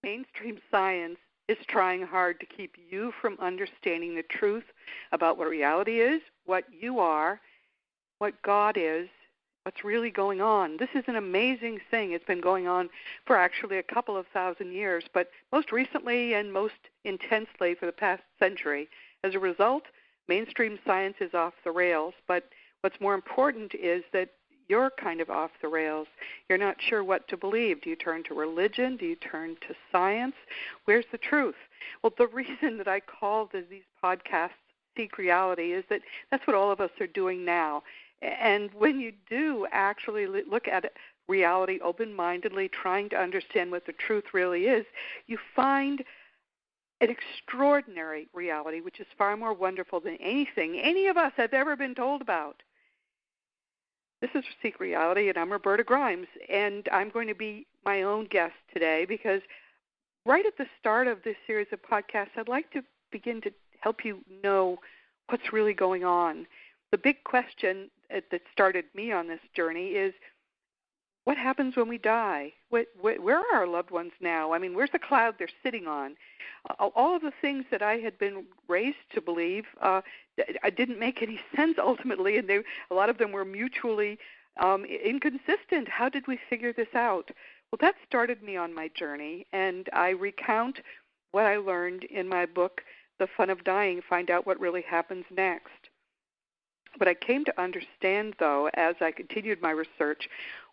Mainstream science is trying hard to keep you from understanding the truth about what reality is, what you are, what God is, what's really going on. This is an amazing thing. It's been going on for actually a couple of thousand years, but most recently and most intensely for the past century. As a result, mainstream science is off the rails, but what's more important is that you're kind of off the rails. You're not sure what to believe. Do you turn to religion? Do you turn to science? Where's the truth? Well, the reason that I call these podcasts Seek Reality is that that's what all of us are doing now. And when you do actually look at reality open-mindedly, trying to understand what the truth really is, you find an extraordinary reality, which is far more wonderful than anything any of us have ever been told about. This is Seek Reality, and I'm Roberta Grimes, and I'm going to be my own guest today because right at the start of this series of podcasts, I'd like to begin to help you know what's really going on. The big question that started me on this journey is, what happens when we die? Where are our loved ones now? I mean, where's the cloud they're sitting on? All of the things that I had been raised to believe didn't make any sense ultimately, and a lot of them were mutually inconsistent. How did we figure this out? Well, that started me on my journey, and I recount what I learned in my book, The Fun of Dying, Find Out What Really Happens Next. What I came to understand, though, as I continued my research,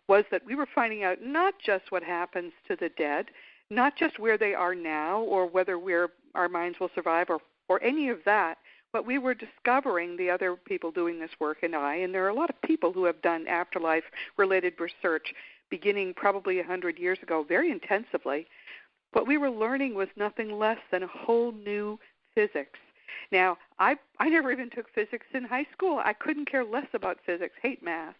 was that we were finding out not just what happens to the dead, not just where they are now or whether our minds will survive or any of that, but we were discovering, the other people doing this work and there are a lot of people who have done afterlife-related research beginning probably 100 years ago very intensively. What we were learning was nothing less than a whole new physics. Now, I never even took physics in high school. I couldn't care less about physics, hate math.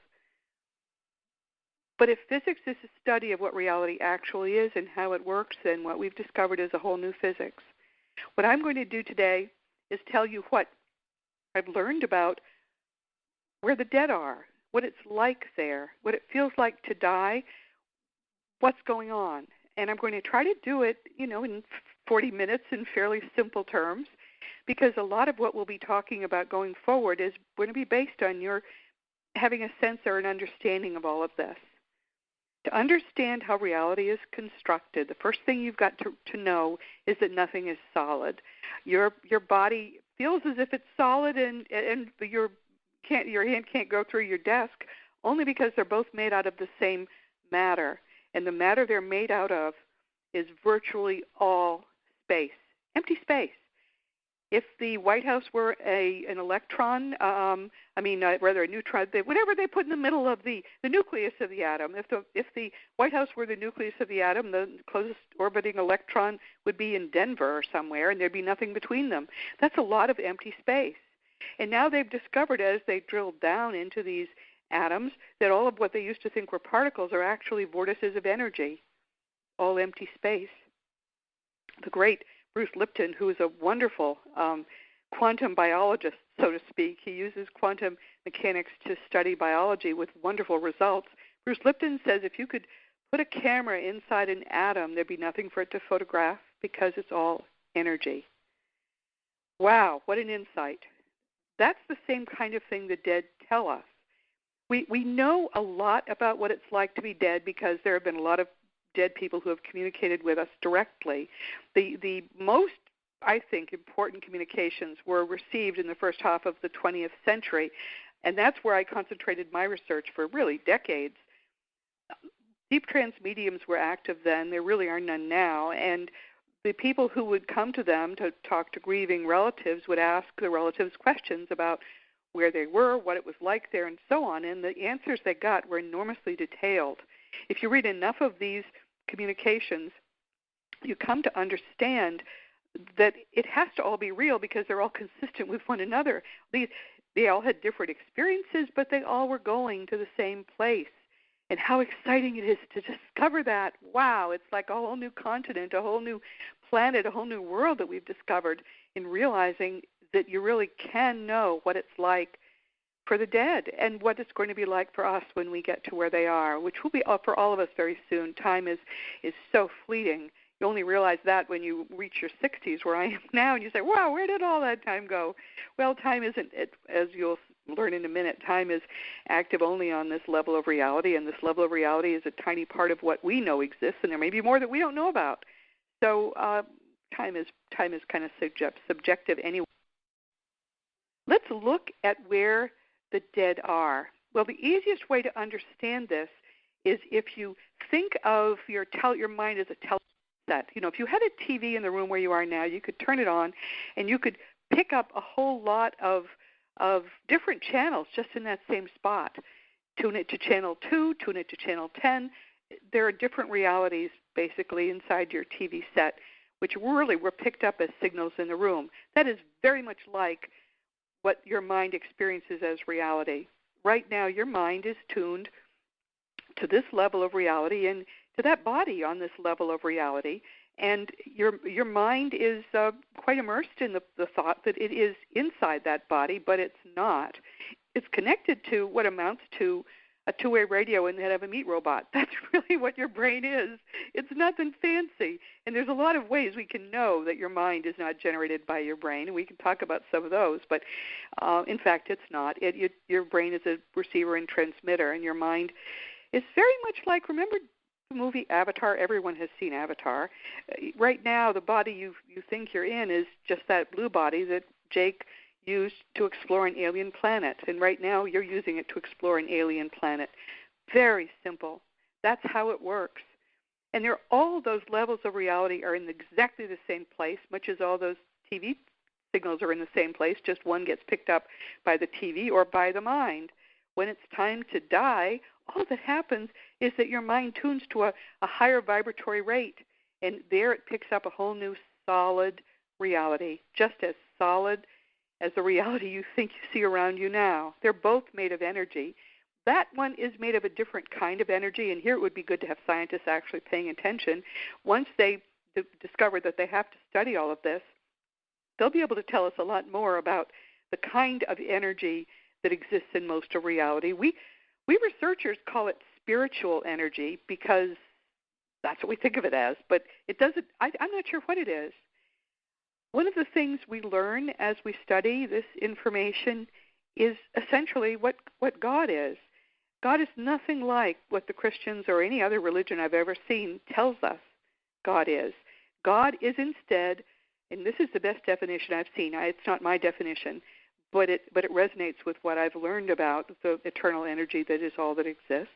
But if physics is a study of what reality actually is and how it works, then what we've discovered is a whole new physics. What I'm going to do today is tell you what I've learned about where the dead are, what it's like there, what it feels like to die, what's going on. And I'm going to try to do it, in 40 minutes in fairly simple terms, because a lot of what we'll be talking about going forward is going to be based on your having a sense or an understanding of all of this. To understand how reality is constructed, the first thing you've got to know is that nothing is solid. Your body feels as if it's solid, and your hand can't go through your desk only because they're both made out of the same matter. And the matter they're made out of is virtually all space, empty space. If the White House were an electron, rather a neutron, whatever they put in the middle of the nucleus of the atom, if the White House were the nucleus of the atom, the closest orbiting electron would be in Denver or somewhere, and there'd be nothing between them. That's a lot of empty space. And now they've discovered, as they drilled down into these atoms, that all of what they used to think were particles are actually vortices of energy, all empty space. The great Bruce Lipton, who is a wonderful quantum biologist, so to speak. He uses quantum mechanics to study biology with wonderful results. Bruce Lipton says if you could put a camera inside an atom, there'd be nothing for it to photograph because it's all energy. Wow, what an insight. That's the same kind of thing the dead tell us. We know a lot about what it's like to be dead because there have been a lot of dead people who have communicated with us directly. The most, I think, important communications were received in the first half of the 20th century, and that's where I concentrated my research for really decades. Deep trance mediums were active then. There really are none now, and the people who would come to them to talk to grieving relatives would ask the relatives questions about where they were, what it was like there, and so on, and the answers they got were enormously detailed. If you read enough of these communications, you come to understand that it has to all be real because they're all consistent with one another. They all had different experiences, but they all were going to the same place. And how exciting it is to discover that. Wow, it's like a whole new continent, a whole new planet, a whole new world that we've discovered in realizing that you really can know what it's like for the dead and what it's going to be like for us when we get to where they are, which will be for all of us very soon. Time is so fleeting You only realize that when you reach your 60s, where I am now, and you say, wow, where did all that time go? Well, time isn't, as you'll learn in a minute, time is active only on this level of reality, and this level of reality is a tiny part of what we know exists, and there may be more that we don't know about. So time is kind of subjective anyway. Let's look at where the dead are. Well, the easiest way to understand this is if you think of your mind as a television set. If you had a TV in the room where you are now, you could turn it on, and you could pick up a whole lot of different channels just in that same spot. Tune it to channel 2, tune it to channel 10. There are different realities basically inside your TV set, which really were picked up as signals in the room. That is very much like what your mind experiences as reality. Right now, your mind is tuned to this level of reality and to that body on this level of reality, and your mind is quite immersed in the thought that it is inside that body, but it's not. It's connected to what amounts to a two-way radio in the head of a meat robot. That's really what your brain is. It's nothing fancy. And there's a lot of ways we can know that your mind is not generated by your brain, and we can talk about some of those. But in fact, it's not. Your brain is a receiver and transmitter, and your mind is very much like, remember the movie Avatar? Everyone has seen Avatar. Right now, the body you think you're in is just that blue body that Jake used to explore an alien planet, and right now you're using it to explore an alien planet. Very simple. That's how it works. And all those levels of reality are in exactly the same place, much as all those TV signals are in the same place, just one gets picked up by the TV or by the mind. When it's time to die, all that happens is that your mind tunes to a higher vibratory rate, and there it picks up a whole new solid reality, just as solid as the reality you think you see around you now. They're both made of energy. That one is made of a different kind of energy, and here it would be good to have scientists actually paying attention. Once they discover that they have to study all of this, they'll be able to tell us a lot more about the kind of energy that exists in most of reality. We researchers call it spiritual energy because that's what we think of it as, but it doesn't. I'm not sure what it is. One of the things we learn as we study this information is essentially what God is. God is nothing like what the Christians or any other religion I've ever seen tells us God is. God is instead, and this is the best definition I've seen. It's not my definition, but it resonates with what I've learned about the eternal energy that is all that exists.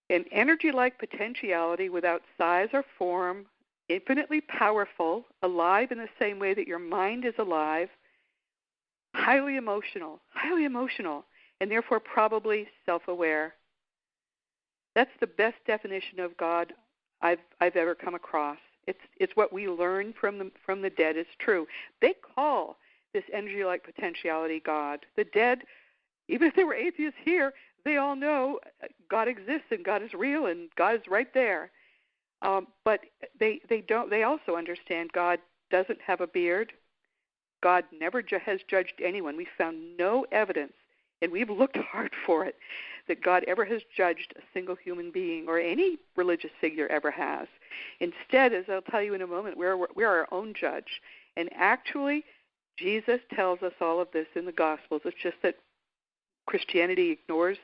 An energy-like potentiality without size or form, infinitely powerful, alive in the same way that your mind is alive, highly emotional, and therefore probably self-aware. That's the best definition of God I've ever come across. It's what we learn from the dead is true. They call this energy-like potentiality God. The dead, even if they were atheists here, they all know God exists and God is real and God is right there. But they also understand God doesn't have a beard. God never has judged anyone. We found no evidence, and we've looked hard for it, that God ever has judged a single human being or any religious figure ever has. Instead, as I'll tell you in a moment, we're our own judge. And actually, Jesus tells us all of this in the Gospels. It's just that Christianity ignores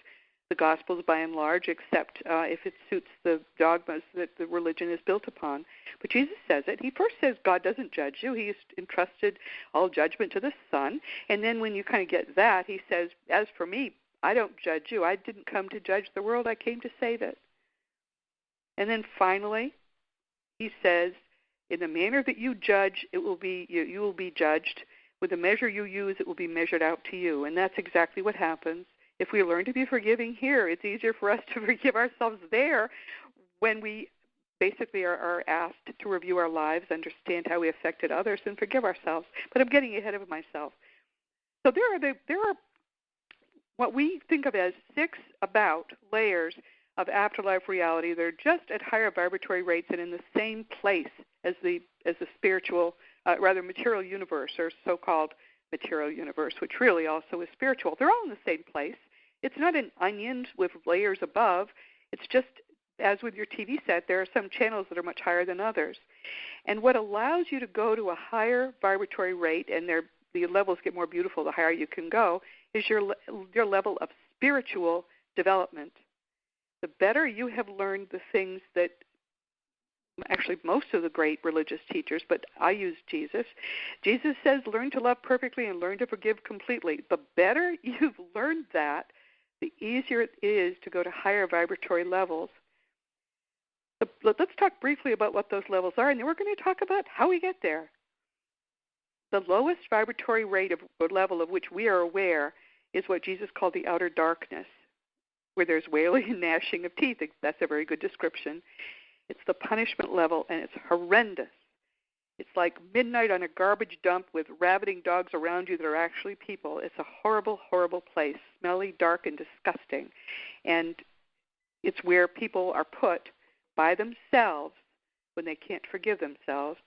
the Gospels by and large, except if it suits the dogmas that the religion is built upon. But Jesus says it. He first says God doesn't judge you. He's entrusted all judgment to the Son. And then when you kind of get that, he says, as for me, I don't judge you. I didn't come to judge the world. I came to save it. And then finally, he says, in the manner that you judge, you will be judged. With the measure you use, it will be measured out to you. And that's exactly what happens. If we learn to be forgiving here, it's easier for us to forgive ourselves there when we basically are asked to review our lives, understand how we affected others, and forgive ourselves. But I'm getting ahead of myself. So there are what we think of as 6 layers of afterlife reality. They're just at higher vibratory rates and in the same place as the spiritual, material universe, or so-called material universe, which really also is spiritual. They're all in the same place. It's not an onion with layers above. It's just as with your TV set, there are some channels that are much higher than others. And what allows you to go to a higher vibratory rate, and the levels get more beautiful the higher you can go, is your level of spiritual development. The better you have learned the things that actually most of the great religious teachers, but I use Jesus. Jesus says, learn to love perfectly and learn to forgive completely. The better you've learned that, the easier it is to go to higher vibratory levels. Let's talk briefly about what those levels are, and then we're going to talk about how we get there. The lowest vibratory rate of or level of which we are aware is what Jesus called the outer darkness, where there's wailing and gnashing of teeth. That's a very good description. It's the punishment level, and it's horrendous. It's like midnight on a garbage dump with ravening dogs around you that are actually people. It's a horrible, horrible place, smelly, dark, and disgusting. And it's where people are put by themselves when they can't forgive themselves.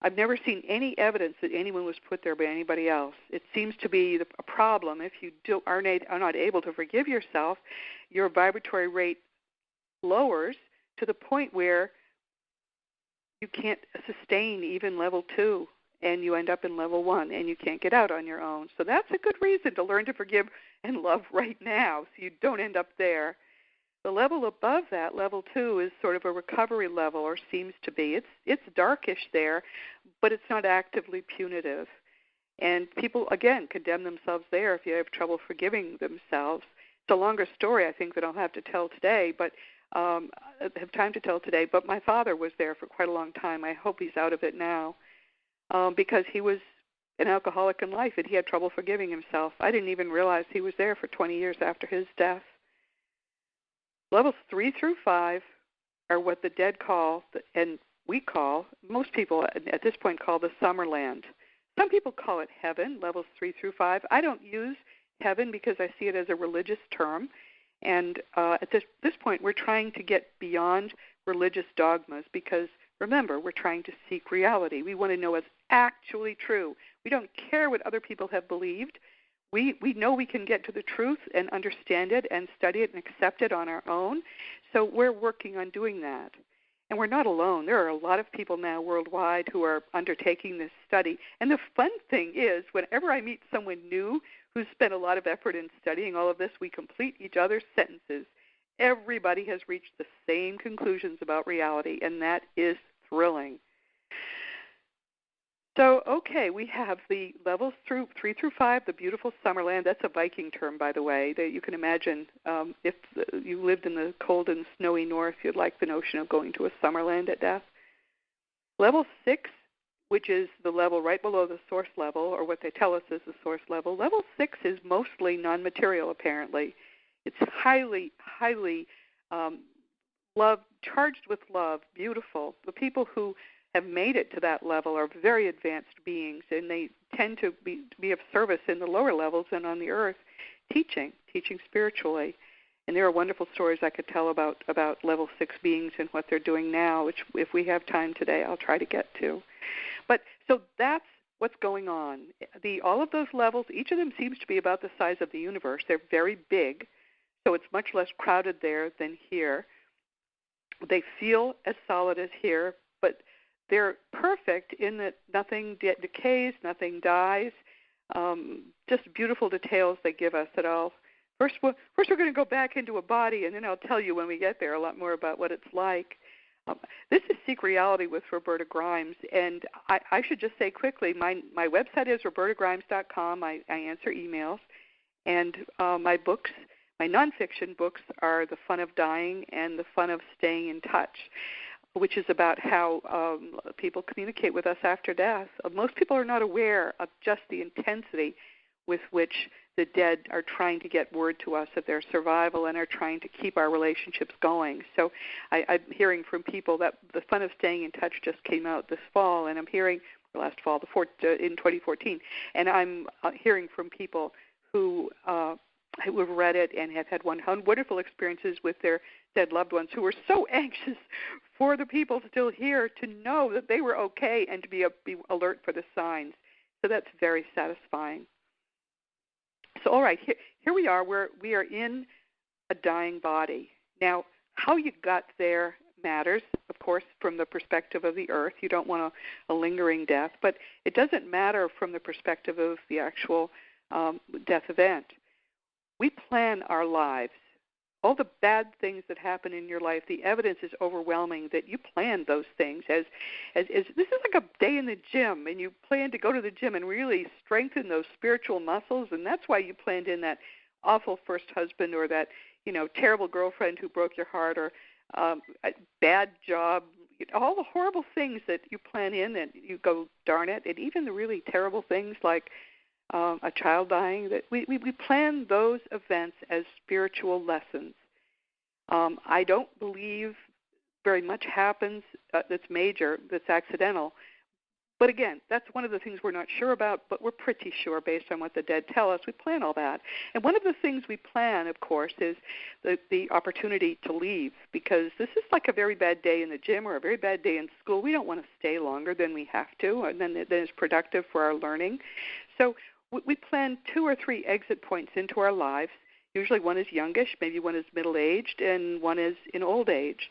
I've never seen any evidence that anyone was put there by anybody else. It seems to be a problem. If you are not able to forgive yourself, your vibratory rate lowers to the point where you can't sustain even level 2, and you end up in level 1, and you can't get out on your own. So that's a good reason to learn to forgive and love right now, so you don't end up there. The level above that, level 2, is sort of a recovery level, or seems to be. It's darkish there, but it's not actively punitive. And people, again, condemn themselves there if you have trouble forgiving themselves. It's a longer story, I think, that I'll have to tell today, but have time to tell today. But my father was there for quite a long time. I hope he's out of it now, because he was an alcoholic in life, and he had trouble forgiving himself. I didn't even realize he was there for 20 years after his death. Levels 3 through 5 are what the dead call, and we call, most people at this point call the Summerland. Some people call it heaven, levels 3 through 5. I don't use heaven because I see it as a religious term. And at this point, we're trying to get beyond religious dogmas because, remember, we're trying to seek reality. We want to know what's actually true. We don't care what other people have believed. We know we can get to the truth and understand it and study it and accept it on our own. So we're working on doing that. And we're not alone. There are a lot of people now worldwide who are undertaking this study. And the fun thing is, whenever I meet someone new who's spent a lot of effort in studying all of this, we complete each other's sentences. Everybody has reached the same conclusions about reality, and that is thrilling. So, okay, we have the levels 3 through 5, the beautiful Summerland. That's a Viking term, by the way, that you can imagine if you lived in the cold and snowy north, you'd like the notion of going to a Summerland at death. Level 6, which is the level right below the source level, or what they tell us is the source level. Level 6 is mostly non-material, apparently. It's highly, highly charged with love, beautiful. The people who have made it to that level are very advanced beings, and they tend to be of service in the lower levels and on the earth, teaching spiritually. And there are wonderful stories I could tell about level 6 beings and what they're doing now, which if we have time today, I'll try to get to. But so that's what's going on. All of those levels, each of them seems to be about the size of the universe. They're very big, so it's much less crowded there than here. They feel as solid as here, but they're perfect in that nothing decays, nothing dies. Just beautiful details they give us that First, we're going to go back into a body, and then I'll tell you when we get there a lot more about what it's like. This is Seek Reality with Roberta Grimes, and I should just say quickly, my website is robertagrimes.com. I answer emails, and my books, my nonfiction books, are The Fun of Dying and The Fun of Staying in Touch, which is about how people communicate with us after death. Most people are not aware of just the intensity with which the dead are trying to get word to us of their survival and are trying to keep our relationships going. So I'm hearing from people that The Fun of Staying in Touch just came out this fall, and I'm hearing, last fall, in 2014, and I'm hearing from people who have read it and have had wonderful experiences with their dead loved ones who were so anxious for the people still here to know that they were okay and to be alert for the signs. So that's very satisfying. So, all right, here we are. We are in a dying body. Now, How you got there matters, of course, from the perspective of the earth. You don't want a lingering death, but it doesn't matter from the perspective of the actual death event. We plan our lives. All the bad things that happen in your life, the evidence is overwhelming that you planned those things. As this is like a day in the gym, and you plan to go to the gym and really strengthen those spiritual muscles, and that's why you planned in that awful first husband, or that terrible girlfriend who broke your heart, or a bad job, all the horrible things that you plan in, and you go, darn it, and even the really terrible things like a child dying, that we plan those events as spiritual lessons. I don't believe very much happens that's major, that's accidental. But again, that's one of the things we're not sure about, but we're pretty sure based on what the dead tell us. We plan all that. And one of the things we plan, of course, is the opportunity to leave, because this is like a very bad day in the gym or a very bad day in school. We don't want to stay longer than we have to, and then is productive for our learning. So we plan 2 or 3 exit points into our lives. Usually one is youngish, maybe one is middle-aged, and one is in old age.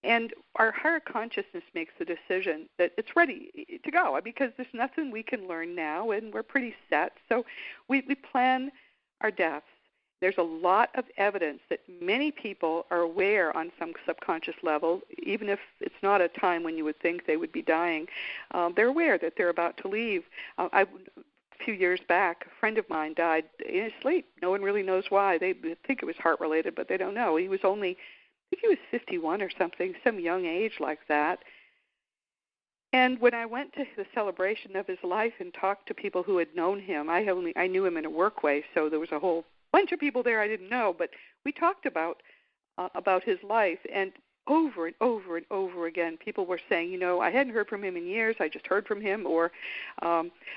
And our higher consciousness makes the decision that it's ready to go, because there's nothing we can learn now, and we're pretty set. So we plan our deaths. There's a lot of evidence that many people are aware on some subconscious level, even if it's not a time when you would think they would be dying. They're aware that they're about to leave. A few years back, a friend of mine died in his sleep. No one really knows why. They think it was heart-related, but they don't know. He was only, I think he was 51 or something, some young age like that. And when I went to the celebration of his life and talked to people who had known him, I knew him in a work way, so there was a whole bunch of people there I didn't know, but we talked about his life, and over and over and over again, people were saying, I hadn't heard from him in years. I just heard from him, or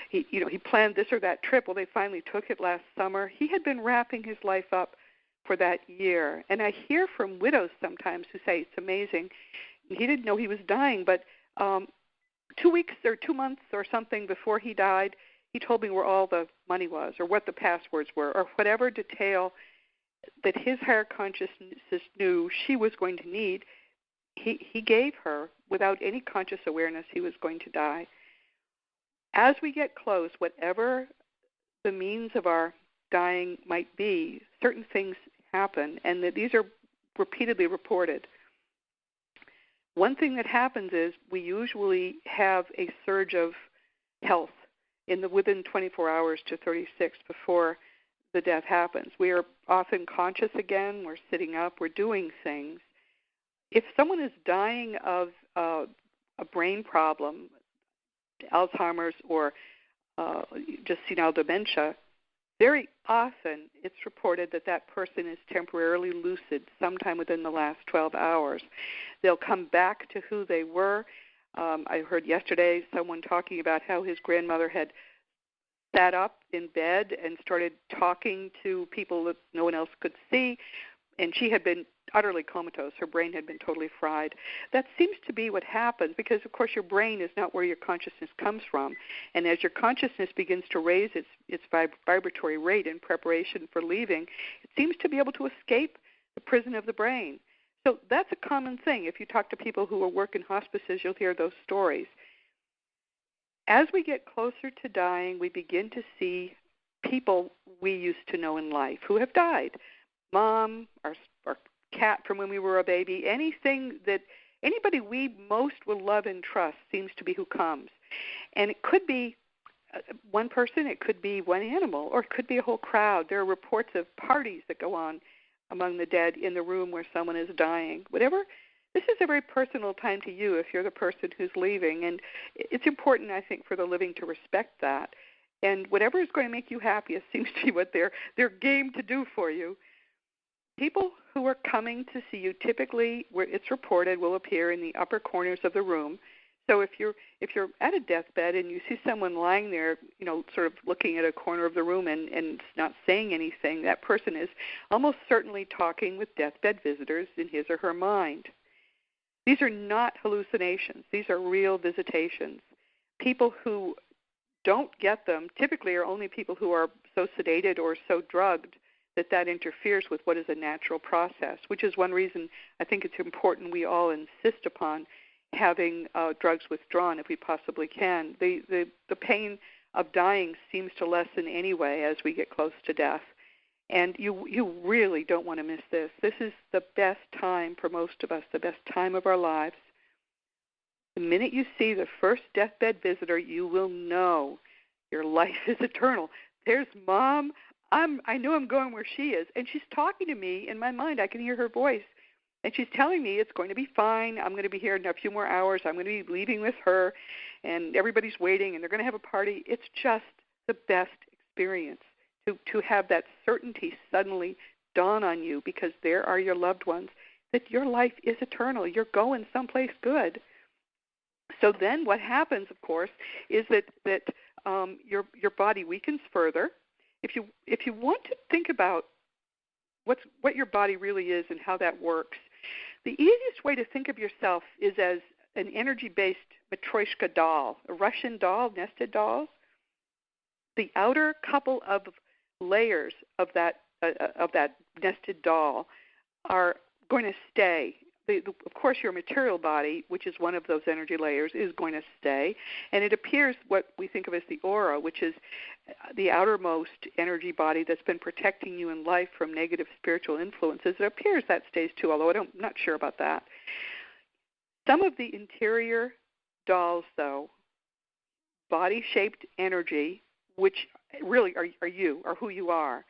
he planned this or that trip. Well, they finally took it last summer. He had been wrapping his life up for that year, and I hear from widows sometimes who say it's amazing. He didn't know he was dying, but 2 weeks or 2 months or something before he died, he told me where all the money was, or what the passwords were, or whatever detail that his higher consciousness knew she was going to need. He gave her without any conscious awareness he was going to die. As we get close, whatever the means of our dying might be, certain things happen, and that these are repeatedly reported. One thing that happens is we usually have a surge of health within 24 hours to 36 before the death happens. We are often conscious again. We're sitting up. We're doing things. If someone is dying of a brain problem, Alzheimer's, or just senile dementia, very often it's reported that that person is temporarily lucid sometime within the last 12 hours. They'll come back to who they were. I heard yesterday someone talking about how his grandmother had sat up in bed and started talking to people that no one else could see, and she had been utterly comatose. Her brain had been totally fried. That seems to be what happens because, of course, your brain is not where your consciousness comes from. And as your consciousness begins to raise its vibratory rate in preparation for leaving, it seems to be able to escape the prison of the brain. So that's a common thing. If you talk to people who work in hospices, you'll hear those stories. As we get closer to dying, we begin to see people we used to know in life who have died. Mom, our cat from when we were a baby, anybody we most will love and trust seems to be who comes. And it could be one person, it could be one animal, or it could be a whole crowd. There are reports of parties that go on among the dead in the room where someone is dying. Whatever, this is a very personal time to you if you're the person who's leaving, and it's important, I think, for the living to respect that. And whatever is going to make you happiest seems to be what they're game to do for you. People who are coming to see you, typically, where it's reported, will appear in the upper corners of the room. So if you're at a deathbed and you see someone lying there, sort of looking at a corner of the room and not saying anything, that person is almost certainly talking with deathbed visitors in his or her mind. These are not hallucinations. These are real visitations. People who don't get them typically are only people who are so sedated or so drugged that interferes with what is a natural process, which is one reason I think it's important we all insist upon having drugs withdrawn if we possibly can. The pain of dying seems to lessen anyway as we get close to death. And you really don't want to miss this. This is the best time for most of us, the best time of our lives. The minute you see the first deathbed visitor, you will know your life is eternal. There's Mom. I know I'm going where she is. And she's talking to me in my mind. I can hear her voice. And she's telling me it's going to be fine. I'm going to be here in a few more hours. I'm going to be leaving with her. And everybody's waiting, and they're going to have a party. It's just the best experience to have that certainty suddenly dawn on you, because there are your loved ones, that your life is eternal. You're going someplace good. So then what happens, of course, is that your body weakens further. If you want to think about what your body really is and how that works, the easiest way to think of yourself is as an energy-based Matryoshka doll, a Russian doll, nested dolls. The outer couple of layers of that nested doll are going to stay. Of course, your material body, which is one of those energy layers, is going to stay. And it appears what we think of as the aura, which is the outermost energy body that's been protecting you in life from negative spiritual influences. It appears that stays too, although I'm not sure about that. Some of the interior dolls, though, body-shaped energy, which really are you, or who you are,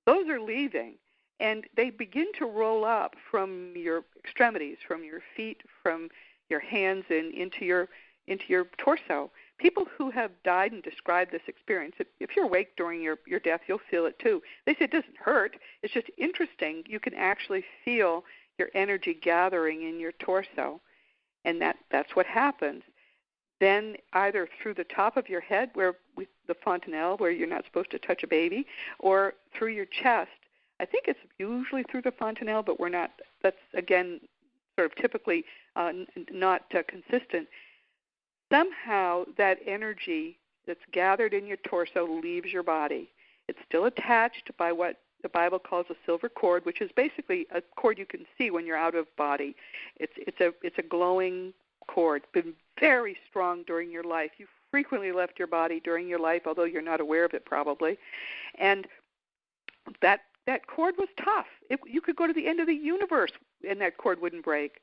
those are leaving. And they begin to roll up from your extremities, from your feet, from your hands, and into your torso. People who have died and described this experience, if you're awake during your death, you'll feel it too. They say it doesn't hurt. It's just interesting. You can actually feel your energy gathering in your torso, and that's what happens. Then either through the top of your head, where with the fontanelle, where you're not supposed to touch a baby, or through your chest. I think it's usually through the fontanelle, but we're not. That's, again, sort of typically not consistent. Somehow that energy that's gathered in your torso leaves your body. It's still attached by what the Bible calls a silver cord, which is basically a cord you can see when you're out of body. It's a glowing cord, been very strong during your life. You frequently left your body during your life, although you're not aware of it probably. And that cord was tough. You could go to the end of the universe and that cord wouldn't break.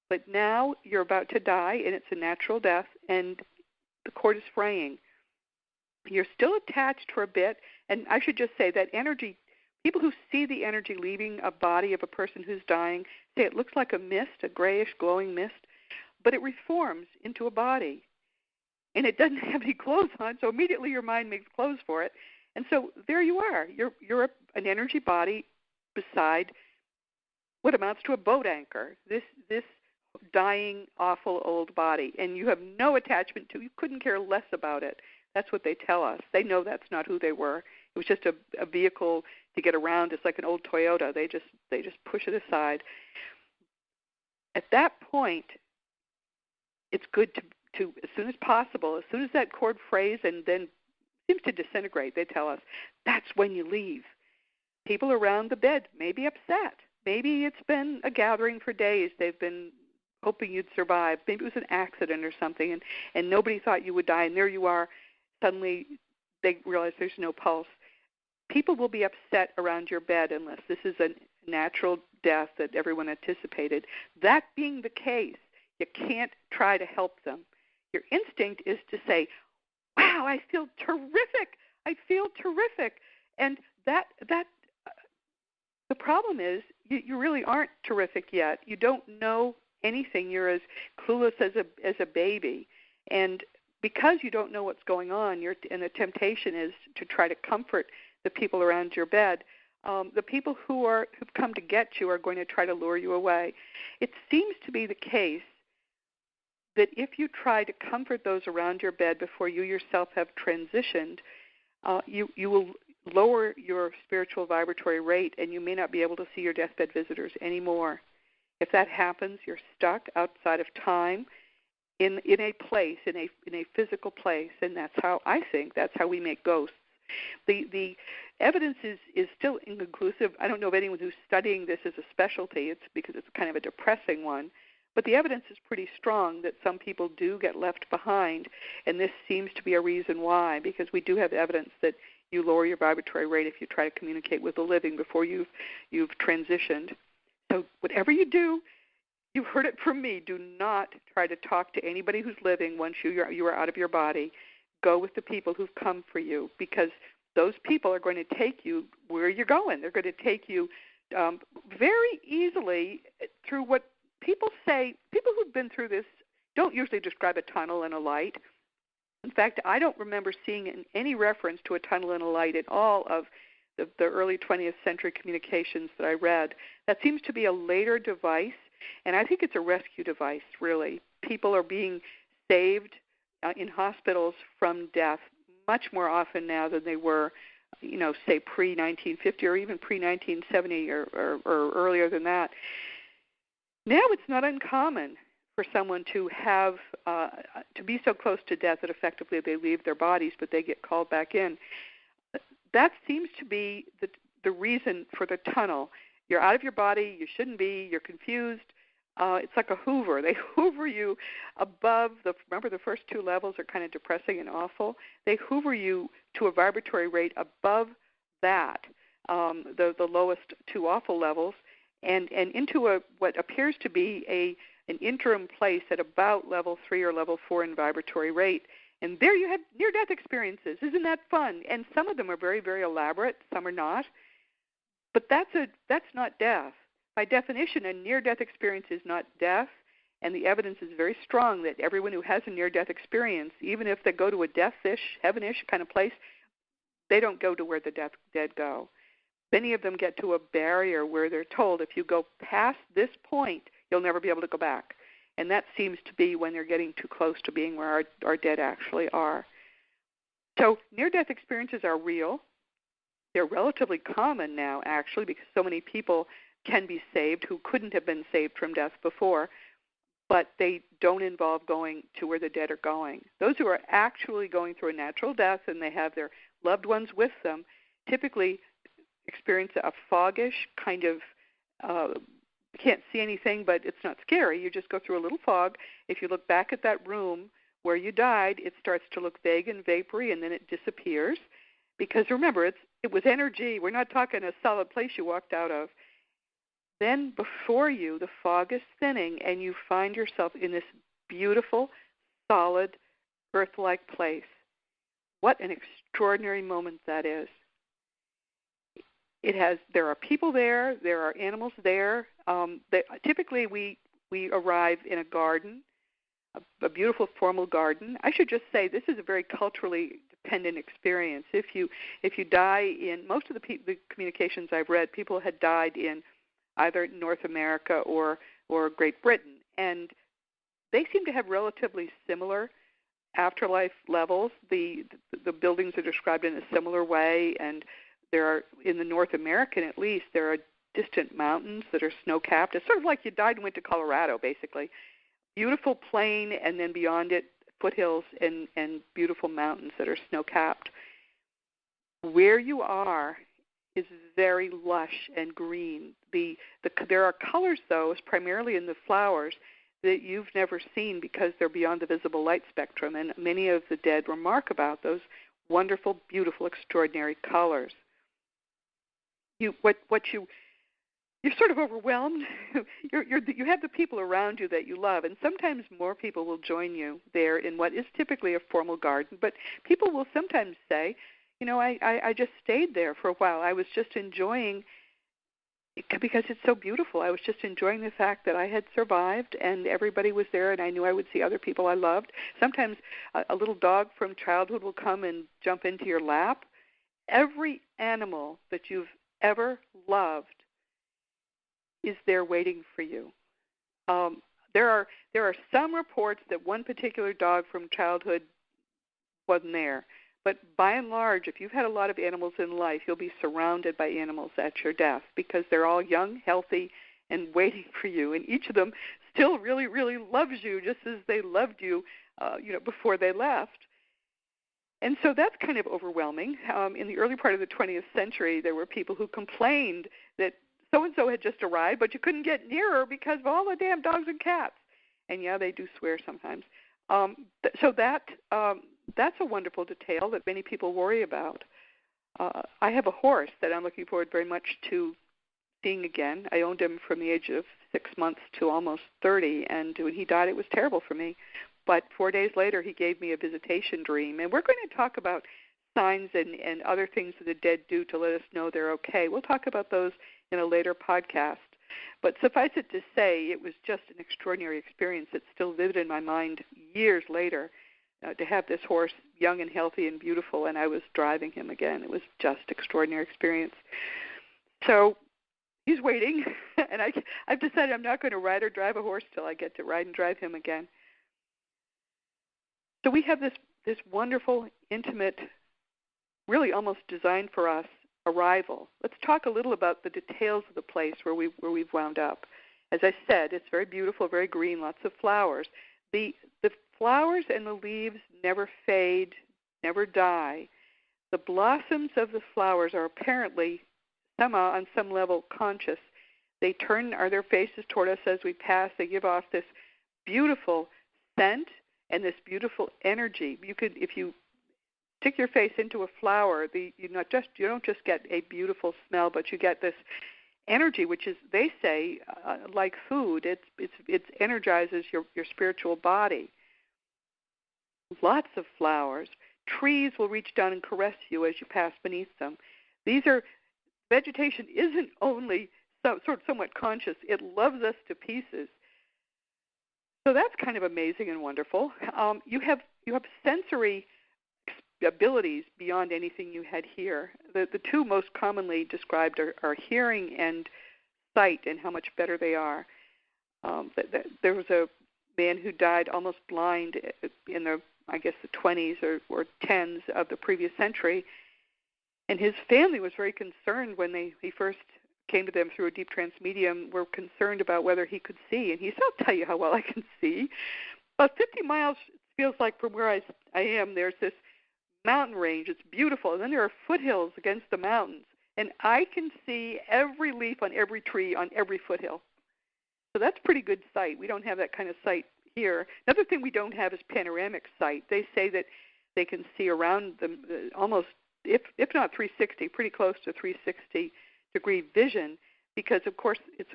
But now you're about to die, and it's a natural death, and the cord is fraying. You're still attached for a bit, and I should just say that energy, people who see the energy leaving a body of a person who's dying say it looks like a mist, a grayish glowing mist, but it reforms into a body. And it doesn't have any clothes on, so immediately your mind makes clothes for it. And so there you are. You're an energy body beside what amounts to a boat anchor, this dying, awful old body. And you have no attachment to it. You couldn't care less about it. That's what they tell us. They know that's not who they were. It was just a vehicle to get around. It's like an old Toyota. They just push it aside. At that point, it's good to as soon as possible, as soon as that cord frays and then seems to disintegrate, they tell us, that's when you leave. People around the bed may be upset. Maybe it's been a gathering for days. They've been hoping you'd survive. Maybe it was an accident or something, and nobody thought you would die, and there you are. Suddenly they realize there's no pulse. People will be upset around your bed unless this is a natural death that everyone anticipated. That being the case, you can't try to help them. Your instinct is to say, wow, I feel terrific. I feel terrific. And the problem is you really aren't terrific yet. You don't know anything. You're as clueless as a baby. And because you don't know what's going on, and the temptation is to try to comfort the people around your bed, the people who've come to get you are going to try to lure you away. It seems to be the case that if you try to comfort those around your bed before you yourself have transitioned, you will lower your spiritual vibratory rate, and you may not be able to see your deathbed visitors anymore. If that happens, you're stuck outside of time in a place, in a physical place, and that's how we make ghosts. The evidence is still inconclusive. I don't know of anyone who's studying this as a specialty. It's because it's kind of a depressing one. But the evidence is pretty strong that some people do get left behind, and this seems to be a reason why, because we do have evidence that you lower your vibratory rate if you try to communicate with the living before you've transitioned. So whatever you do, you've heard it from me, do not try to talk to anybody who's living once you are out of your body. Go with the people who've come for you, because those people are going to take you where you're going. They're going to take you very easily through what people say. People who've been through this don't usually describe a tunnel and a light. In fact, I don't remember seeing any reference to a tunnel and a light in all of the early 20th century communications that I read. That seems to be a later device, and I think it's a rescue device, really. People are being saved in hospitals from death much more often now than they were, say pre-1950 or even pre-1970 or earlier than that. Now it's not uncommon for someone to have to be so close to death that effectively they leave their bodies, but they get called back in. That seems to be the reason for the tunnel. You're out of your body. You shouldn't be. You're confused. It's like a hoover. They hoover you above remember the first two levels are kind of depressing and awful. They hoover you to a vibratory rate above that, the lowest two awful levels, and into what appears to be an interim place at about level 3 or level 4 in vibratory rate. And there you have near-death experiences. Isn't that fun? And some of them are very, very elaborate. Some are not. But that's not death. By definition, a near-death experience is not death, and the evidence is very strong that everyone who has a near-death experience, even if they go to a death-ish, heaven-ish kind of place, they don't go to where the dead go. Many of them get to a barrier where they're told, if you go past this point, you'll never be able to go back. And that seems to be when they're getting too close to being where our dead actually are. So near-death experiences are real. They're relatively common now, actually, because so many people can be saved who couldn't have been saved from death before, but they don't involve going to where the dead are going. Those who are actually going through a natural death and they have their loved ones with them typically experience a foggish kind of, you can't see anything, but it's not scary. You just go through a little fog. If you look back at that room where you died, it starts to look vague and vapory, and then it disappears. Because remember, it was energy. We're not talking a solid place you walked out of. Then before you, the fog is thinning, and you find yourself in this beautiful, solid, earth-like place. What an extraordinary moment that is. There are people there. There are animals there. Typically, we arrive in a garden, a beautiful formal garden. I should just say this is a very culturally dependent experience. If you die in most of the communications I've read, people had died in either North America or Great Britain, and they seem to have relatively similar afterlife levels. The buildings are described in a similar way, and there are, in the North American at least, there are distant mountains that are snow-capped. It's sort of like you died and went to Colorado, basically. Beautiful plain, and then beyond it, foothills and beautiful mountains that are snow-capped. Where you are is very lush and green. There are colors, though, primarily in the flowers, that you've never seen because they're beyond the visible light spectrum, and many of the dead remark about those wonderful, beautiful, extraordinary colors. You're sort of overwhelmed. You have the people around you that you love, and sometimes more people will join you there in what is typically a formal garden, but people will sometimes say, I just stayed there for a while. I was just enjoying, because it's so beautiful, I was just enjoying the fact that I had survived and everybody was there and I knew I would see other people I loved. Sometimes a little dog from childhood will come and jump into your lap. Every animal that you've ever loved is there waiting for you. There are some reports that one particular dog from childhood wasn't there. But by and large, if you've had a lot of animals in life, you'll be surrounded by animals at your death because they're all young, healthy, and waiting for you. And each of them still really, really loves you just as they loved you, before they left. And so that's kind of overwhelming. In the early part of the 20th century, there were people who complained that so-and-so had just arrived, but you couldn't get nearer because of all the damn dogs and cats. And yeah, they do swear sometimes. So that's a wonderful detail that many people worry about. I have a horse that I'm looking forward very much to seeing again. I owned him from the age of 6 months to almost 30, and when he died, it was terrible for me. But 4 days later, he gave me a visitation dream. And we're going to talk about signs and other things that the dead do to let us know they're okay. We'll talk about those in a later podcast. But suffice it to say, it was just an extraordinary experience that's still vivid in my mind years later, to have this horse young and healthy and beautiful, and I was driving him again. It was just an extraordinary experience. So he's waiting, and I've decided I'm not going to ride or drive a horse till I get to ride and drive him again. So we have this wonderful, intimate, really almost designed for us arrival. Let's talk a little about the details of the place where we've wound up. As I said, it's very beautiful, very green, lots of flowers. The flowers and the leaves never fade, never die. The blossoms of the flowers are apparently somehow on some level conscious. They turn their faces toward us as we pass. They give off this beautiful scent and this beautiful energy. You could, if you stick your face into a flower, you don't just get a beautiful smell, but you get this energy, which is, they say, like food. It energizes your spiritual body. Lots of flowers. Trees will reach down and caress you as you pass beneath them. Vegetation isn't only somewhat conscious. It loves us to pieces. So that's kind of amazing and wonderful. You have sensory abilities beyond anything you had here. The two most commonly described are hearing and sight, and how much better they are. There was a man who died almost blind in the 20s or 10s of the previous century, and his family was very concerned when he first came to them through a deep trance medium, were concerned about whether he could see. And he said, I'll tell you how well I can see. About 50 miles, it feels like, from where I am, there's this mountain range. It's beautiful. And then there are foothills against the mountains. And I can see every leaf on every tree on every foothill. So that's pretty good sight. We don't have that kind of sight here. Another thing we don't have is panoramic sight. They say that they can see around them almost, if not 360, pretty close to 360-degree vision, because, of course, it's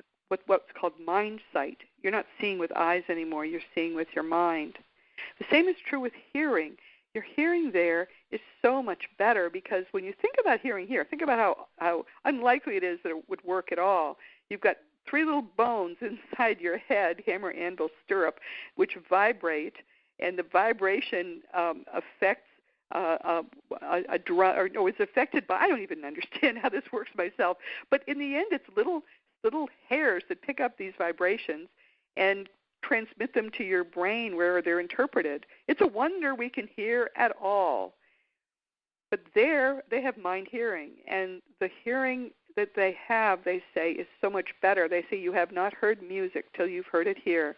what's called mind sight. You're not seeing with eyes anymore. You're seeing with your mind. The same is true with hearing. Your hearing there is so much better, because when you think about hearing here, think about how unlikely it is that it would work at all. You've got 3 little bones inside your head, hammer, anvil, stirrup, which vibrate, and the vibration affects a drum, or is affected by, I don't even understand how this works myself, but in the end it's little hairs that pick up these vibrations and transmit them to your brain where they're interpreted. It's a wonder we can hear at all. But there they have mind hearing, and the hearing that they have, they say, is so much better. They say you have not heard music till you've heard it here.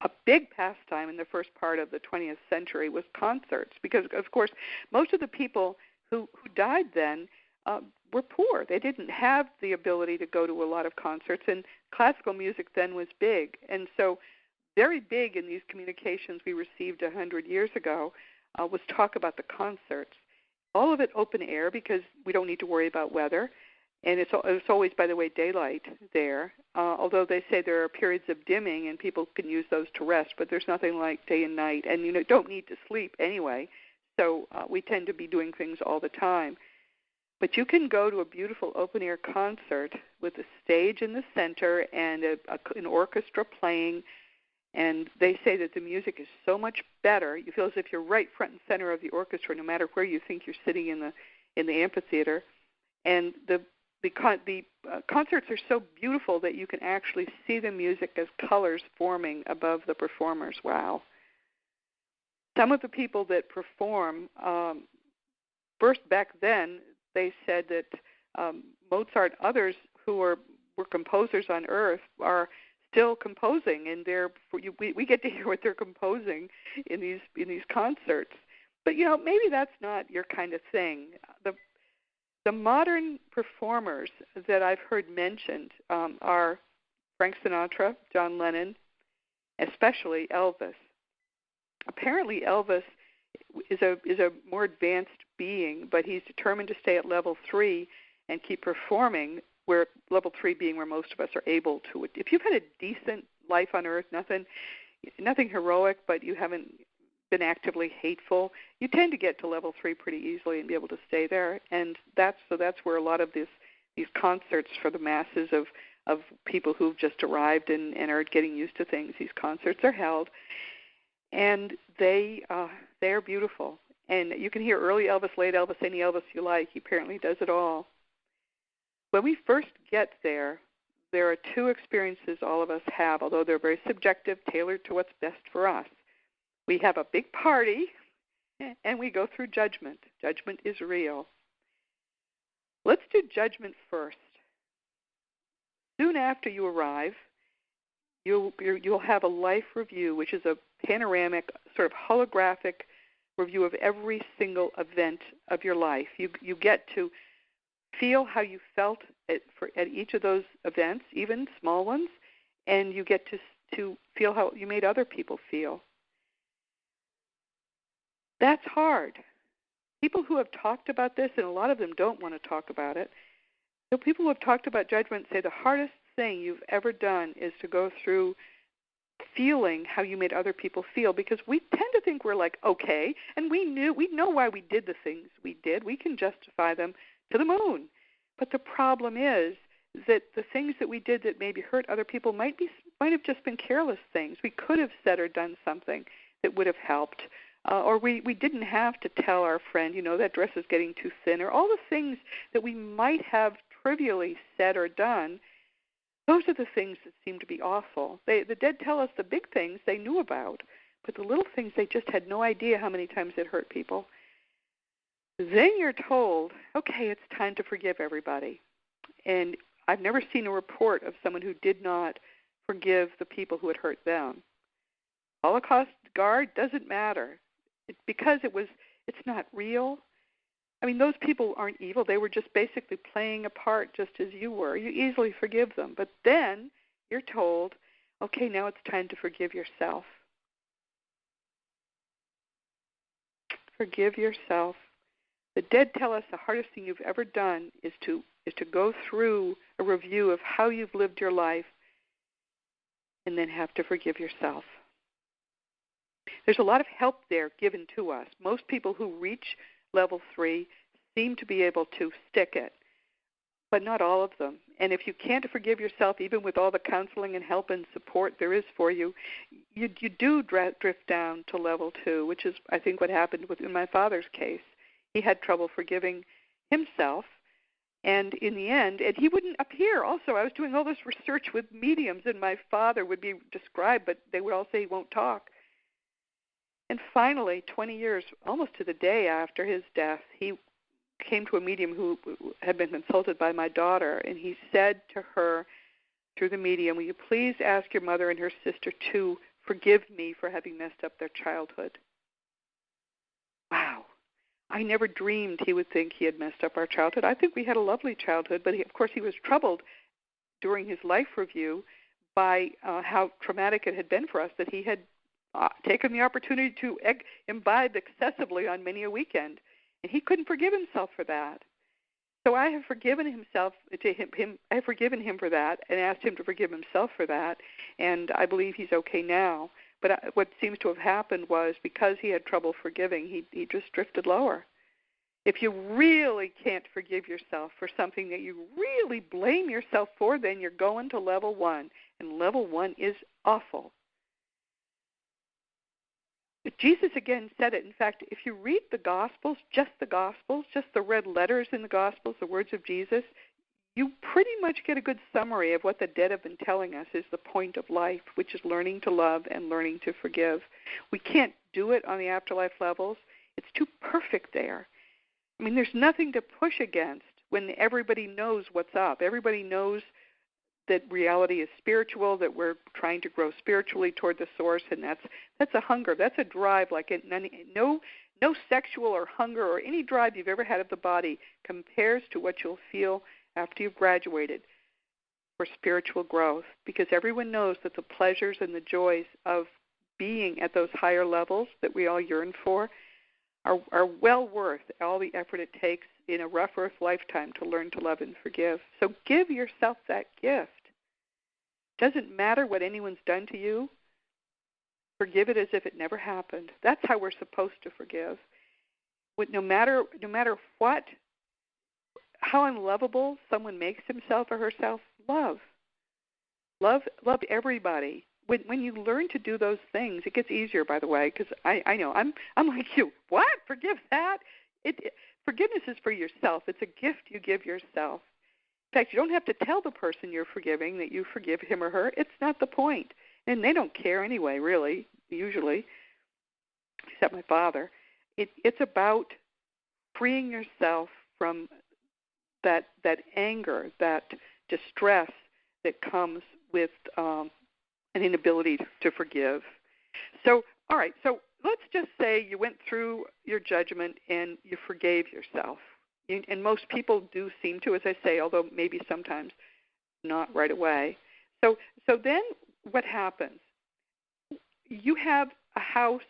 A big pastime in the first part of the 20th century was concerts, because, of course, most of the people who died then were poor. They didn't have the ability to go to a lot of concerts, and classical music then was big. And so very big in these communications we received 100 years ago was talk about the concerts. All of it open air, because we don't need to worry about weather. And it's always, by the way, daylight there, although they say there are periods of dimming and people can use those to rest, but there's nothing like day and night. And you don't need to sleep anyway, so we tend to be doing things all the time. But you can go to a beautiful open-air concert with a stage in the center and an orchestra playing, and they say that the music is so much better. You feel as if you're right front and center of the orchestra, no matter where you think you're sitting in the amphitheater. And the concerts are so beautiful that you can actually see the music as colors forming above the performers. Wow. Some of the people that perform, first back then, they said that Mozart, others who were composers on Earth, are still composing, and we get to hear what they're composing in these concerts. But, maybe that's not your kind of thing. The modern performers that I've heard mentioned are Frank Sinatra, John Lennon, especially Elvis. Apparently Elvis is a more advanced being, but he's determined to stay at level 3 and keep performing, where level 3 being where most of us are able to. If you've had a decent life on Earth, nothing heroic, but you haven't been actively hateful, you tend to get to level 3 pretty easily and be able to stay there. And that's where a lot of these concerts for the masses of people who've just arrived and are getting used to things, these concerts are held. And they are beautiful. And you can hear early Elvis, late Elvis, any Elvis you like. He apparently does it all. When we first get there are two experiences all of us have, although they're very subjective, tailored to what's best for us. We have a big party, and we go through judgment. Judgment is real. Let's do judgment first. Soon after you arrive, you'll have a life review, which is a panoramic, sort of holographic review of every single event of your life. You get to feel how you felt at each of those events, even small ones, and you get to feel how you made other people feel. That's hard. People who have talked about this, and a lot of them don't want to talk about it, so people who have talked about judgment say the hardest thing you've ever done is to go through feeling how you made other people feel, because we tend to think we're like, okay, and we know why we did the things we did. We can justify them to the moon. But the problem is that the things that we did that maybe hurt other people might have just been careless things. We could have said or done something that would have helped. Or we didn't have to tell our friend, that dress is getting too thin, or all the things that we might have trivially said or done. Those are the things that seem to be awful. The dead tell us the big things they knew about, but the little things they just had no idea how many times it hurt people. Then you're told, okay, it's time to forgive everybody. And I've never seen a report of someone who did not forgive the people who had hurt them. Holocaust guard, doesn't matter. Because it's not real. I mean, those people aren't evil. They were just basically playing a part just as you were. You easily forgive them. But then you're told, okay, now it's time to forgive yourself. Forgive yourself. The dead tell us the hardest thing you've ever done is to go through a review of how you've lived your life and then have to forgive yourself. There's a lot of help there given to us. Most people who reach level 3 seem to be able to stick it, but not all of them. And if you can't forgive yourself, even with all the counseling and help and support there is for you, you do drift down to level 2, which is, I think, what happened in my father's case. He had trouble forgiving himself, and in the end, and he wouldn't appear. Also, I was doing all this research with mediums, and my father would be described, but they would all say he won't talk. And finally, 20 years, almost to the day after his death, he came to a medium who had been consulted by my daughter, and he said to her through the medium, will you please ask your mother and her sister to forgive me for having messed up their childhood? Wow. I never dreamed he would think he had messed up our childhood. I think we had a lovely childhood, but of course he was troubled during his life review by how traumatic it had been for us, that he had taken the opportunity to imbibe excessively on many a weekend, and he couldn't forgive himself for that. So I have forgiven him for that, and asked him to forgive himself for that, and I believe he's okay now. But what seems to have happened was, because he had trouble forgiving, he just drifted lower. If you really can't forgive yourself for something that you really blame yourself for, then you're going to level 1, and level 1 is awful. But Jesus again said it. In fact, if you read the Gospels, just the red letters in the Gospels, the words of Jesus, you pretty much get a good summary of what the dead have been telling us is the point of life, which is learning to love and learning to forgive. We can't do it on the afterlife levels. It's too perfect there. I mean, there's nothing to push against when everybody knows what's up. Everybody knows that reality is spiritual, that we're trying to grow spiritually toward the source, and that's a hunger, that's a drive like no No sexual or hunger or any drive you've ever had of the body compares to what you'll feel after you've graduated for spiritual growth, because everyone knows that the pleasures and the joys of being at those higher levels that we all yearn for are well worth all the effort it takes in a rough earth lifetime to learn to love and forgive. So give yourself that gift. Doesn't matter what anyone's done to you. Forgive it as if it never happened. That's how we're supposed to forgive. No matter what, how unlovable someone makes himself or herself, love everybody. When you learn to do those things, it gets easier, by the way, because I know I'm like you. What? Forgive that? Forgiveness is for yourself. It's a gift you give yourself. In fact, you don't have to tell the person you're forgiving that you forgive him or her. It's not the point. And they don't care anyway, really, usually, except my father. It's about freeing yourself from that anger, that distress that comes with an inability to forgive. So, all right, so let's just say you went through your judgment and you forgave yourself. And most people do seem to, as I say, although maybe sometimes not right away. So then what happens? You have a house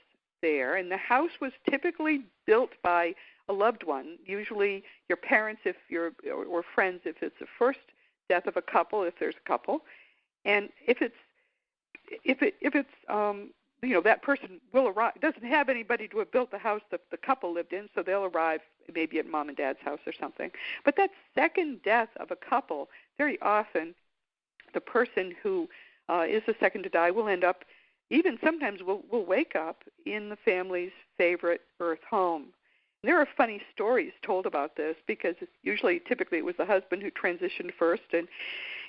there, and the house was typically built by a loved one, usually your parents or friends if it's the first death of a couple, if there's a couple. And if it's that person will arrive, doesn't have anybody to have built the house that the couple lived in, so they'll arrive maybe at mom and dad's house or something. But that second death of a couple, very often the person who is the second to die will end up, even sometimes will wake up in the family's favorite earth home. And there are funny stories told about this because typically it was the husband who transitioned first. And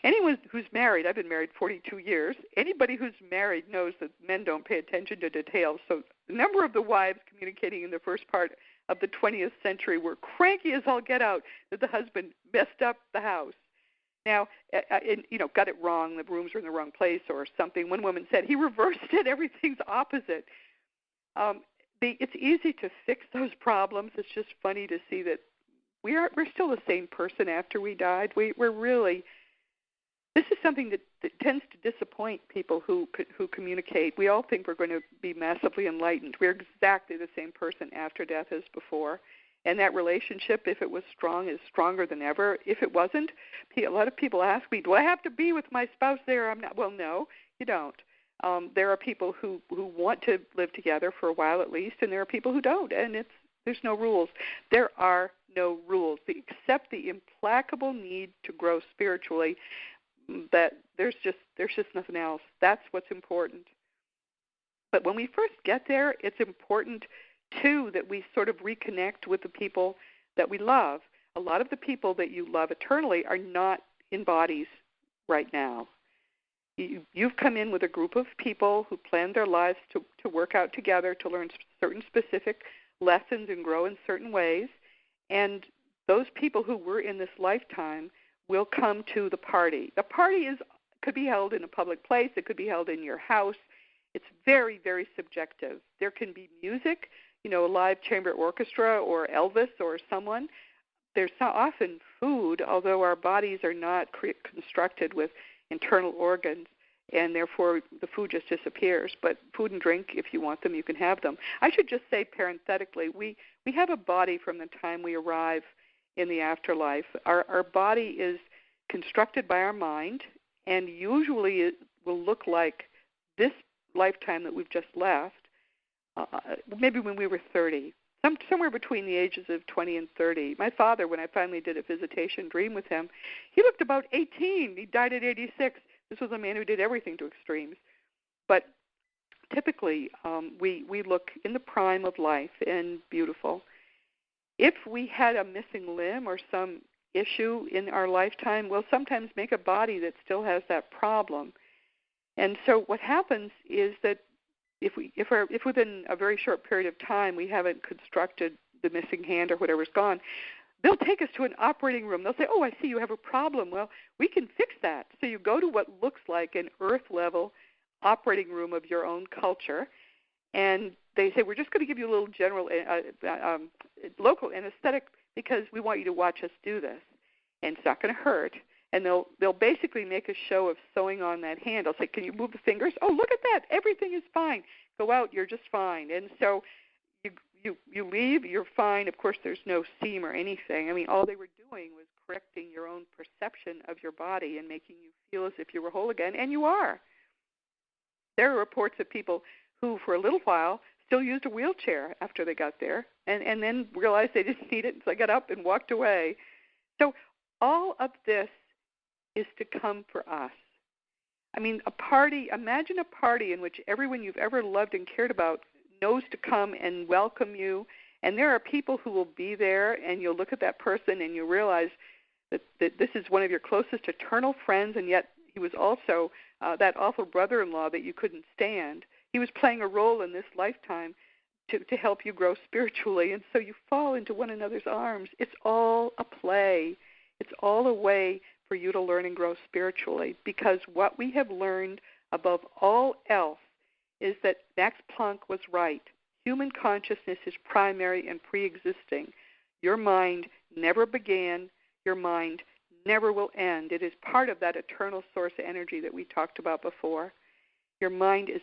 anyone who's married, I've been married 42 years, anybody who's married knows that men don't pay attention to details. So the number of the wives communicating in the first part of the 20th century were cranky as all get out that the husband messed up the house. Now, got it wrong, the rooms were in the wrong place or something. One woman said, he reversed it, everything's opposite. It's easy to fix those problems. It's just funny to see that we're still the same person after we died. We're really, this is something that tends to disappoint people who communicate. We all think we're going to be massively enlightened. We're exactly the same person after death as before. And that relationship, if it was strong, is stronger than ever. If it wasn't, a lot of people ask me, do I have to be with my spouse there? I'm not. Well, no, you don't. There are people who want to live together for a while at least, and there are people who don't, and there's no rules. There are no rules, except the implacable need to grow spiritually. That there's just nothing else. That's what's important. But when we first get there, it's important too that we sort of reconnect with the people that we love. A lot of the people that you love eternally are not in bodies right now. You've come in with a group of people who planned their lives to work out together, to learn certain specific lessons and grow in certain ways. And those people who were in this lifetime will come to the party. The party could be held in a public place. It could be held in your house. It's very, very subjective. There can be music, a live chamber orchestra or Elvis or someone. There's not often food, although our bodies are not constructed with internal organs, and therefore the food just disappears. But food and drink, if you want them, you can have them. I should just say parenthetically, we have a body from the time we arrive in the afterlife. Our body is constructed by our mind, and usually it will look like this lifetime that we've just left, maybe when we were 30, somewhere between the ages of 20 and 30. My father, when I finally did a visitation dream with him, he looked about 18. He died at 86. This was a man who did everything to extremes. But typically, we look in the prime of life and beautiful. If we had a missing limb or some issue in our lifetime, we'll sometimes make a body that still has that problem. And so what happens is that if within a very short period of time we haven't constructed the missing hand or whatever's gone, they'll take us to an operating room. They'll say, oh, I see you have a problem. Well, we can fix that. So you go to what looks like an earth-level operating room of your own culture, and they say, we're just going to give you a little general, local anesthetic because we want you to watch us do this, and it's not going to hurt. And they'll basically make a show of sewing on that hand. They'll say, can you move the fingers? Oh, look at that. Everything is fine. Go out. You're just fine. And so you leave. You're fine. Of course, there's no seam or anything. I mean, all they were doing was correcting your own perception of your body and making you feel as if you were whole again, and you are. There are reports of people who, for a little while, still used a wheelchair after they got there and then realized they didn't need it, so they got up and walked away. So all of this is to come for us. I mean, imagine a party in which everyone you've ever loved and cared about knows to come and welcome you, and there are people who will be there, and you'll look at that person and you realize that this is one of your closest eternal friends, and yet he was also that awful brother-in-law that you couldn't stand. He was playing a role in this lifetime to help you grow spiritually, and so you fall into one another's arms. It's all a play. It's all a way for you to learn and grow spiritually, because what we have learned above all else is that Max Planck was right. Human consciousness is primary and pre-existing. Your mind never began. Your mind never will end. It is part of that eternal source of energy that we talked about before. Your mind is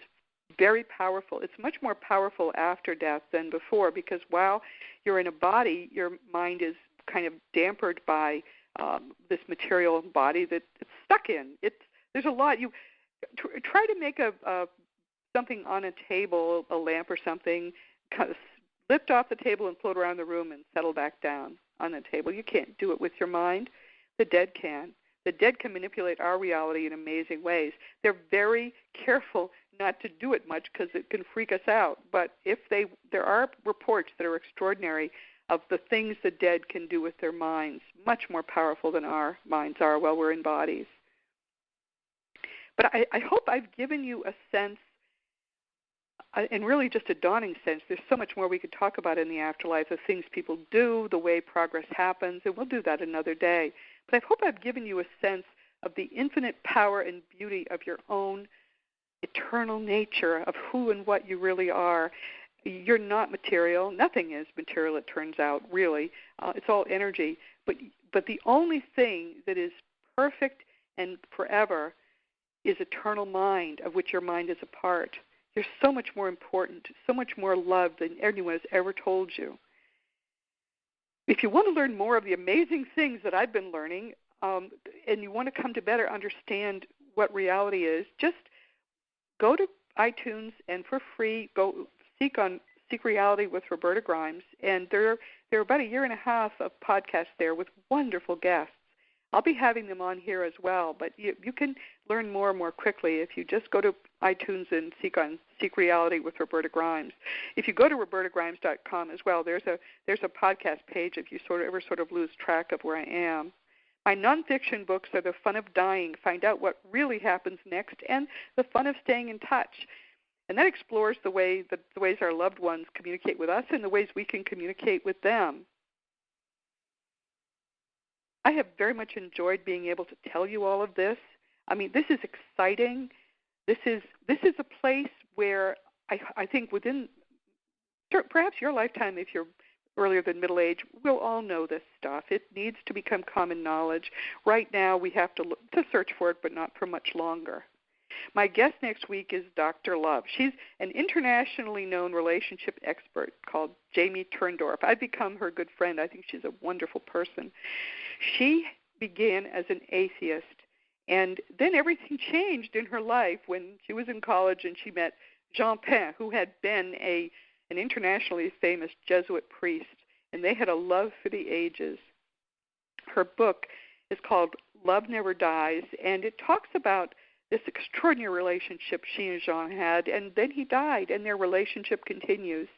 very powerful. It's much more powerful after death than before, because while you're in a body, your mind is kind of dampened by this material body that it's stuck in. There's a lot. You try to make something on a table, a lamp or something, kind of lift off the table and float around the room and settle back down on the table. You can't do it with your mind. The dead can. The dead can manipulate our reality in amazing ways. They're very careful not to do it much because it can freak us out. But there are reports that are extraordinary of the things the dead can do with their minds, much more powerful than our minds are while we're in bodies. But I hope I've given you a sense, and really just a dawning sense. There's so much more we could talk about in the afterlife, the things people do, the way progress happens, and we'll do that another day. But I hope I've given you a sense of the infinite power and beauty of your own eternal nature, of who and what you really are. You're not material. Nothing is material, it turns out, really. It's all energy. But the only thing that is perfect and forever is eternal mind, of which your mind is a part. You're so much more important, so much more loved than anyone has ever told you. If you want to learn more of the amazing things that I've been learning, and you want to come to better understand what reality is, just go to iTunes and for free go Seek Reality with Roberta Grimes, and there are about 1.5 years of podcasts there with wonderful guests. I'll be having them on here as well, but you can learn more quickly if you just go to iTunes and Seek Reality with Roberta Grimes. If you go to robertagrimes.com as well, there's a podcast page if you ever lose track of where I am. My nonfiction books are The Fun of Dying, Find Out What Really Happens Next, and The Fun of Staying in Touch. And that explores the ways our loved ones communicate with us and the ways we can communicate with them. I have very much enjoyed being able to tell you all of this. I mean, this is exciting. This is a place where I think within perhaps your lifetime, if you're earlier than middle age, we'll all know this stuff. It needs to become common knowledge. Right now, we have to search for it, but not for much longer. My guest next week is Dr. Love. She's an internationally known relationship expert called Jamie Turndorf. I've become her good friend. I think she's a wonderful person. She began as an atheist, and then everything changed in her life when she was in college and she met Jean Pain, who had been an internationally famous Jesuit priest, and they had a love for the ages. Her book is called Love Never Dies, and it talks about this extraordinary relationship she and Jean had, and then he died, and their relationship continues.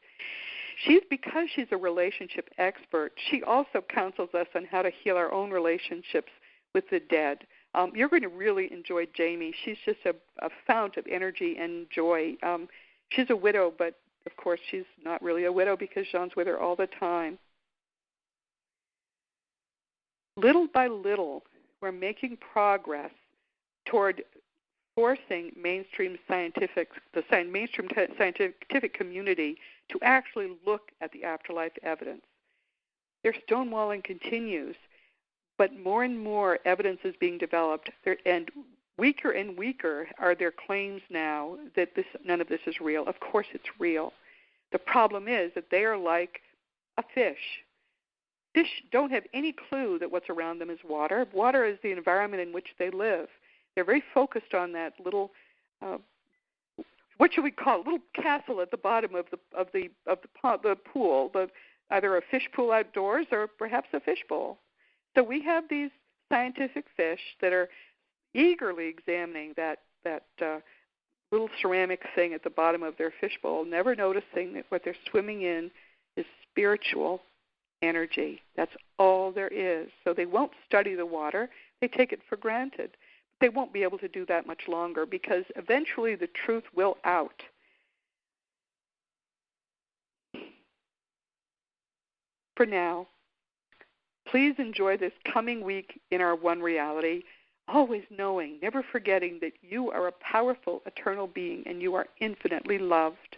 Because she's a relationship expert, she also counsels us on how to heal our own relationships with the dead. You're going to really enjoy Jamie. She's just a fount of energy and joy. She's a widow, but of course she's not really a widow because Jean's with her all the time. Little by little, we're making progress toward forcing the mainstream scientific community to actually look at the afterlife evidence. Their stonewalling continues, but more and more evidence is being developed, and weaker are their claims now that none of this is real. Of course it's real. The problem is that they are like a fish. Fish don't have any clue that what's around them is water. Water is the environment in which they live. They're very focused on that little, what should we call it, little castle at the bottom of the pool, either a fish pool outdoors or perhaps a fish bowl. So we have these scientific fish that are eagerly examining that little ceramic thing at the bottom of their fish bowl, never noticing that what they're swimming in is spiritual energy. That's all there is. So they won't study the water. They take it for granted. They won't be able to do that much longer because eventually the truth will out. For now, please enjoy this coming week in our One Reality, always knowing, never forgetting that you are a powerful, eternal being and you are infinitely loved.